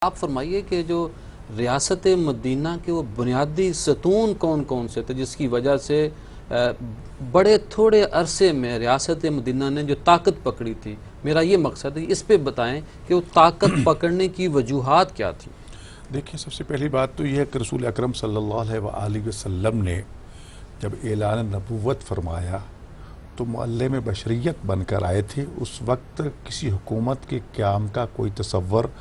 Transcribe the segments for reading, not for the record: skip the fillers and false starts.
आप फरमाइए कि जो रियासत मदीना के वो बुनियादी सतून कौन कौन से थे जिसकी वजह से बड़े थोड़े अरसे में रियासत मदीना ने जो ताकत पकड़ी थी। मेरा ये मकसद है, इस पे बताएं कि वो ताकत पकड़ने की वजूहात क्या थी। देखिए, सबसे पहली बात तो यह है कि रसूल अकरम सल्लल्लाहु अलैहि वसल्लम ने जब ऐलान नबूवत फरमाया तो मुअल्लिम बशरियत बनकर आए थे। उस वक्त किसी हुकूमत के क़याम का कोई तसव्वुर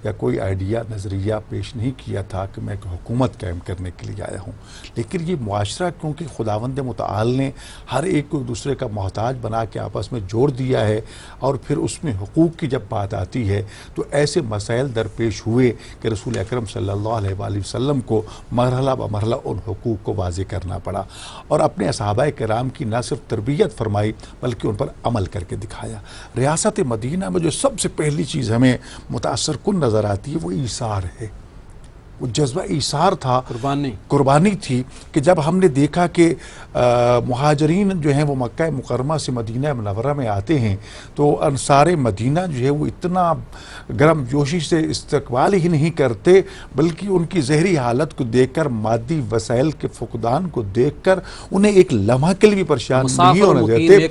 या कोई आइडिया नज़रिया पेश नहीं किया था कि मैं एक हुकूमत कायम करने के लिए आया हूँ। लेकिन ये मुआशरा क्योंकि खुदावंद मुतआल ने हर एक को एक दूसरे का मोहताज बना के आपस में जोड़ दिया है, और फिर उसमें हुकूक की जब बात आती है तो ऐसे मसाइल दरपेश हुए कि रसूल अकरम सल्लल्लाहु अलैहि वसल्लम को मरहला ब मरहला उन हुकूक को वाज़े करना पड़ा और अपने असहाबाए किराम की न सिर्फ तरबियत फरमाई बल्कि उन पर अमल करके दिखाया। रियासत मदीना में जो सबसे पहली चीज़ हमें मुतासर कुन नज़र आती है वो ईसार है। वो जज्बा ईसार था, कुर्बानी थी कि जब हमने देखा कि मुहाजिरीन जो हैं वो मक्का मुकरमा से मदीना मुनव्वरा में आते हैं तो अंसार मदीना जो है वो इतना गर्म जोशी से इस्तकबाल ही नहीं करते बल्कि उनकी ज़हरी हालत को देखकर, मादी वसाइल के फुकदान को देखकर उन्हें एक लम्हा के लिए भी परेशान नहीं होने देते।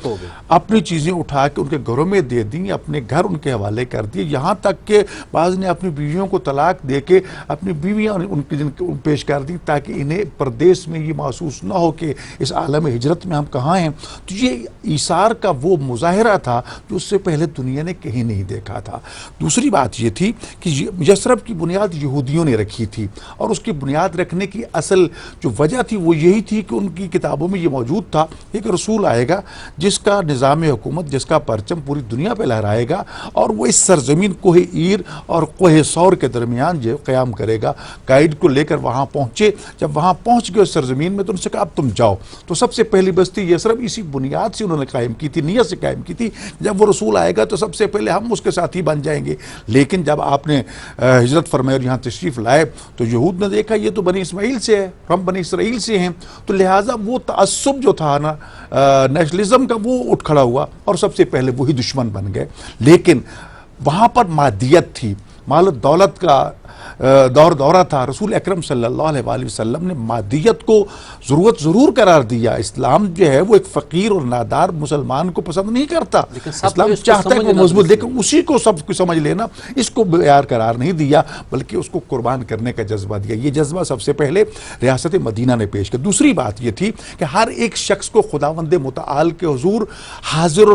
अपनी चीज़ें उठा के उनके घरों में दे दी, अपने घर उनके हवाले कर दिए, यहाँ तक कि बाज़ ने अपनी बीवियों को तलाक दे के अपनी बीवियाँ उनकी जिनके पेश कर दी ताकि इन्हें प्रदेश में ये महसूस ना हो कि इस आलम हिजरत में हम कहाँ हैं। तो ये ईसार का वो मुजाहिरा था जो उससे पहले दुनिया ने कहीं नहीं देखा था। दूसरी बात ये थी कि यसरब की बुनियाद यहूदियों ने रखी थी और उसकी बुनियाद रखने की असल जो वजह थी वो यही थी कि उनकी किताबों में ये मौजूद था एक रसूल आएगा जिसका निज़ाम हुकूमत, जिसका परचम पूरी दुनिया पर लहराएगा और वो इस सरजमीन कोहे ईर और कोहे सौर के दरमियान जो क़याम करेगा। गाइड को लेकर वहाँ पहुँचे, जब वहाँ पहुँच गए उस सरजमीन में तो उनसे कहा अब तुम जाओ। तो सबसे पहली बस्ती यसरब इसी बुनियाद से उन्होंने कायम की थी, नियत से कायम की थी, जब वो रसूल आएगा तो सबसे पहले हम उसके साथ ही बन जाएंगे। लेकिन जब आपने हिजरत फरमाई और यहाँ तशरीफ़ लाए तो यहूद ने देखा ये तो बनी इस्माइल से है, हम बनी इसराइल से हैं, तो लिहाजा वो तअस्सुब जो था ना नेशनलिज्म का वो उठ खड़ा हुआ और सबसे पहले वही दुश्मन बन गए। लेकिन वहाँ पर मादियत थी, माल दौलत का दौरा था। रसूल अकरम सल्लल्लाहु अलैहि वसल्लम ने मादियत को ज़रूरत ज़रूर करार दिया। इस्लाम जो है वो एक फ़कीर और नादार मुसलमान को पसंद नहीं करता। इस्लाम चाहता है कि वो मजबूत, लेकिन उसी को सब कुछ समझ लेना, इसको यार करार नहीं दिया बल्कि उसको कुर्बान करने का जज्बा दिया। ये जज्बा सबसे पहले रियासत मदीना ने पेश किया। दूसरी बात ये थी कि हर एक शख्स को खुदावंद मुतआल के हुजूर हाजिर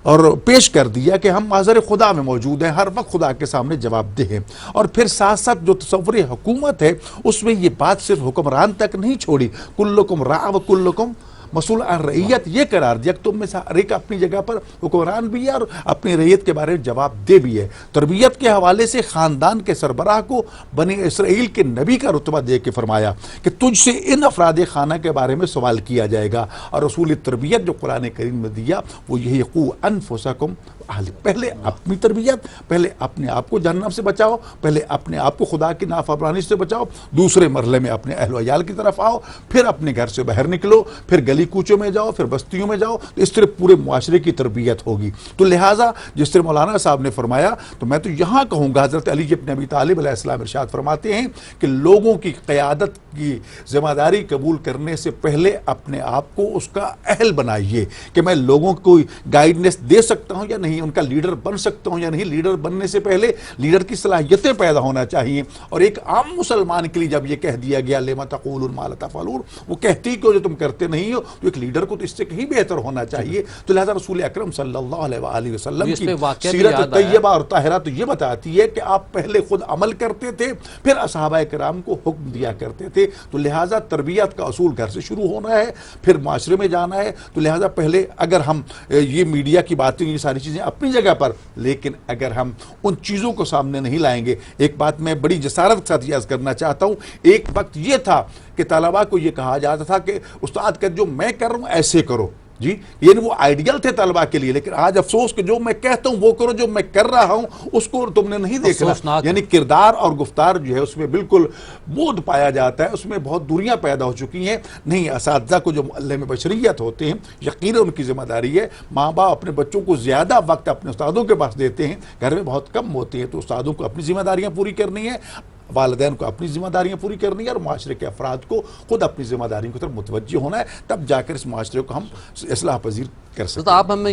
और पेश कर दिया कि हम हाज़िर खुदा में मौजूद हैं, हर वक्त खुदा के सामने जवाबदेह हैं। और फिर साथ साथ जो तसव्वुर हुकूमत है उसमें ये बात सिर्फ हुक्मरान तक नहीं छोड़ी, कुल्लुकुम राअ व कुल्लुकुम मसूल अन रईयत, ये करार दिया कि तुम में से हर एक अपनी जगह पर हुक्मरान भी है और अपनी रईयत के बारे में जवाब दे भी है। तरबियत के हवाले से ख़ानदान के सरबराह को बनी इसराइल के नबी का रुतबा दे के फरमाया कि तुझसे इन अफराद खाना के बारे में सवाल किया जाएगा। और रसूल तरबियत जो कुरान करीम में दिया वो यही क़ू अनफुसकुम, पहले अपनी तरबियत, पहले अपने आप को जहन्नम से बचाओ, पहले अपने आप को खुदा की नाफरमानी से बचाओ, दूसरे मरहले में अपने अहल वयाल की तरफ आओ, फिर अपने घर से बाहर निकलो, फिर गली कूचों में जाओ, फिर बस्तियों में जाओ। तो इस तरह पूरे मुआशरे की तरबियत होगी। तो लिहाजा जिस तरह मौलाना साहब ने फरमाया तो मैं तो यहाँ कहूँगा, हज़रत अली इब्न अबी तालिब अलैहिस्सलाम इरशाद फरमाते हैं कि लोगों की क़यादत की जिम्मेदारी कबूल करने से पहले अपने आप को उसका अहल बनाइए कि मैं लोगों को गाइडेंस दे सकता हूँ या नहीं, उनका लीडर बन सकता हूँ या नहीं। लीडर बनने से पहले लीडर की सलाहियतें पैदा होना चाहिए। और एक आम मुसलमान के लिए जब ये कह दिया गया लिमा तक़ूलून मा ला तफ़अलून, वो कहती क्यों जो तुम करते नहीं हो, तो एक लीडर को तो इससे कहीं बेहतर होना चाहिए। तो लिहाजा रसूल अकरम सल्लल्लाहु अलैहि वसल्लम की सीरत तय्यबा और ताहिरा तो ये बताती है कि आप पहले खुद अमल करते थे, फिर असहाबाए किराम को हुक्म दिया करते थे। तो लिहाजा तरबियत का असूल घर से शुरू होना है, फिर माशरे में जाना है। तो लिहाजा पहले अगर हम ये मीडिया की बातें, ये सारी चीज़ें अपनी जगह पर, लेकिन अगर हम उन चीज़ों को सामने नहीं लाएंगे। एक बात मैं बड़ी जसारत के साथ याद करना चाहता हूँ, एक वक्त ये था कि तलबा को ये कहा जाता था कि उस्ताद का जो मैं कर रहा हूँ ऐसे करो, जी, ये वो आइडियल थे तलबा के लिए, लेकिन आज अफसोस कि जो मैं कहता हूँ वो करो, जो मैं कर रहा हूँ उसको तुमने नहीं देखा। यानी किरदार और गुफ्तार जो है उसमें बिल्कुल बोध पाया जाता है, उसमें बहुत दूरियां पैदा हो चुकी हैं। नहीं, असातिज़ा को जो मुअल्लिम में बशरियत होते हैं, यकीनन उनकी जिम्मेदारी है। माँ बाप अपने बच्चों को ज़्यादा वक्त अपने उस्तादों के पास देते हैं, घर में बहुत कम होते हैं, तो उस्तादों को अपनी जिम्मेदारियाँ पूरी करनी है, वालिदैन को अपनी जिम्मेदारियां पूरी करनी है, और माशरे के अफराद को खुद अपनी जिम्मेदारियों की तरफ मुतवज्जो होना है, तब जाकर इस माशरे को हम इस्लाह पजीर कर सकते हैं। तो आप हमें